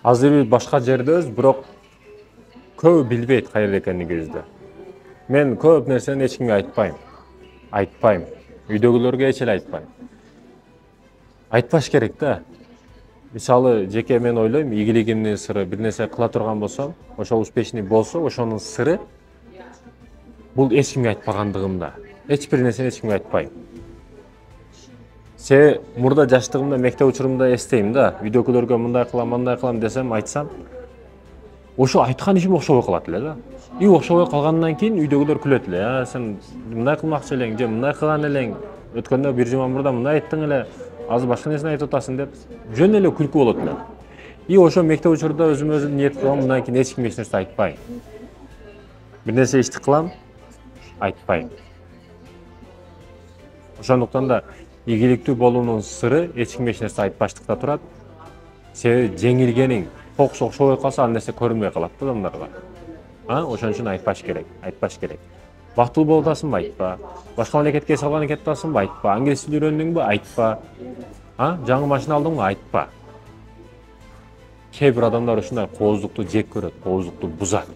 Азыр биз башка жердебиз, бирок көбү билбейт каерде экендигибизди. Мен көп нерсени эч кимге айтпайм. Айтпайм. Үйдөгүлөргө эч эле айтпайм. Айтпаш керек да. Мисалы, жеке мен ойлойм, ийгилигимдин сыры, бир нерсе кыла турган болсом, ошо успешный болсо, ошонун сыры бул эч кимге айтпагандыгымда. Эч бир нерсени эч кимге айтпайм. Мурда жаштыгымда, мектеп учурумда эстейм да, үйдөгүлөргө мындай кылам десем, айтсам, ошо айткан ишим окшобой калат эле да. И окшобой калгандан кийин үйдөгүлөр күлөт эле. Сен мындай кылмакчы элең, же мындай кылган элең, өткөндө бир жума мурда мындай айттың эле, азыр башка нерсени айтып атасың деп, жөн эле күлкү болот эле. И ошо мектеп учурда өзүм ниет кылам, мындан кийин эч кимге эч нерсе айтпайм. Бир нерсе ишти кылам, айтпайм. Ошондуктан да ийгиликтүү болуунун сыры эч кимге эч нерсе айтпаштыкта турат. Себеби жеңилгениң фокус окшобой калса, ал нерсе көрүнбөй калат да адамдарга. Ошон үчүн айтпаш керек. Бактылуу болуп атасыңбы? Айтпа. Башка мамлекетке эс алганы кетип атасыңбы? Айтпа. Англис тилин үйрөндүңбү? Айтпа. Жаңы машина алдыңбы? Айтпа. Кээ бир адамдар ушундай кооздукту жек көрөт, кооздукту бузат.